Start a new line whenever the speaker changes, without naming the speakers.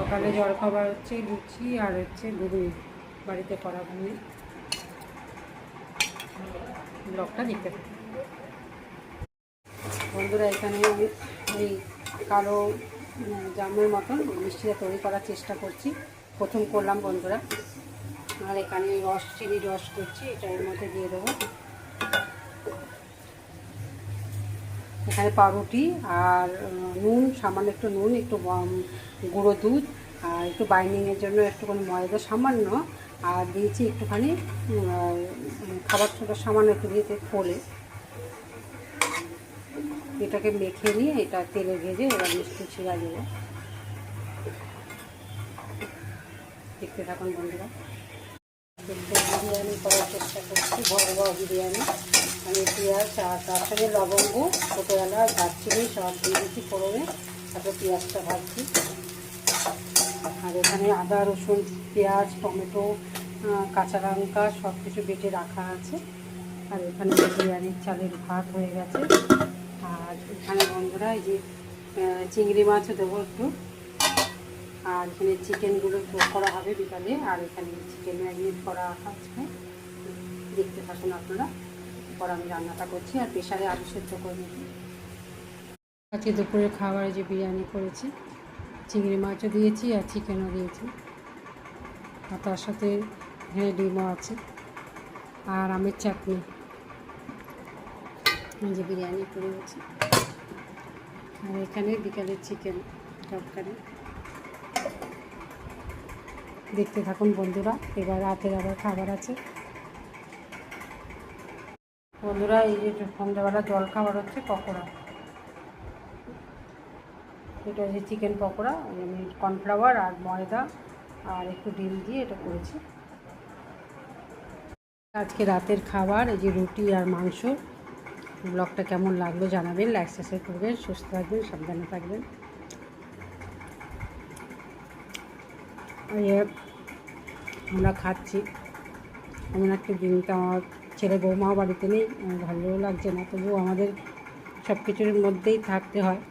সকালে জলখাবার হচ্ছে লুচি আর হচ্ছে ঘুগনি, বাড়িতে করা ঘুগনি। ব্লগটা দেখতে থাকি বন্ধুরা। এখানে আমি এই কালো জামের মতন মিষ্টিটা তৈরি করার চেষ্টা করছি, প্রথম করলাম বন্ধুরা। আর এখানে চিনি রস করছি, এটা এর মধ্যে দিয়ে দেবো। এখানে পাউরুটি আর নুন, সামান্য একটু নুন, একটু গুঁড়ো দুধ আর একটু বাইন্ডিংয়ের জন্য একটুখানি ময়দা সামান্য, আর দিয়েছি একটুখানি খাবার সোডা সামান্য একটু দিয়েছে ফোলে। এটাকে মেখে নিয়ে এটা তেলে ভেজে এবার মিষ্টি ছিঁড়া দেবো। দেখতে থাকুন বন্ধুরা। বিরিয়ানি করার চেষ্টা করছি, ঘরোয়া বিরিয়ানি। আমি পেঁয়াজ আর তার সঙ্গে লবঙ্গ, ছোটো এলাচ, দারচিনি সব দিয়ে দিচ্ছি ফোড়নে, তারপরে পেঁয়াজটা ভাজছি। আর এখানে আদা, রসুন, পেঁয়াজ, টমেটো, কাঁচা লঙ্কা সব কিছু বেটে রাখা আছে। আর এখানে বিরিয়ানির চালের ভাত হয়ে গেছে। আর এখানে বন্ধুরা এই যে চিংড়ি মাছও দেবো একটু। আর এখানে চিকেনগুলো করা হবে বিকালে। আর এখানে চিকেন ম্যারিনেট করা আছে, দেখতে থাকুন আপনারা। পর আমি রান্নাটা করছি আর প্রেশারে আলু সেদ্ধ করে নিচ্ছি। আজকে দুপুরের খাবারে যে বিরিয়ানি করেছি, চিংড়ি মাছও দিয়েছি আর চিকেনও দিয়েছি, আর তার সাথে এখানে ডিমও আছে আর আমের চাটনি। যে বিরিয়ানি করে গেছি। আর এখানে বিকালের চিকেন তরকারি। দেখতে থাকুন বন্ধুরা। এবার রাতের আবার খাবার আছে বন্ধুরা। এই যে সন্ধ্যাবেলা জল খাবার হচ্ছে পকোড়া। এটা হচ্ছে চিকেন পকোড়া। আমি কর্নফ্লাওয়ার আর ময়দা আর একটু ডিম দিয়ে এটা করেছি। আজকে রাতের খাবার এই যে রুটি আর মাংস। ব্লগটা কেমন লাগলো জানাবেন, লাইক সাবস্ক্রাইব করবেন। সুস্থ থাকবেন, সাবধানে থাকবেন। আমরা খাচ্ছি এমন একটা দিনটা। আমার ছেলে বৌমাও বাড়িতে নেই, ভালো লাগছে না, তবুও আমাদের সব কিছুর মধ্যেই থাকতে হয়।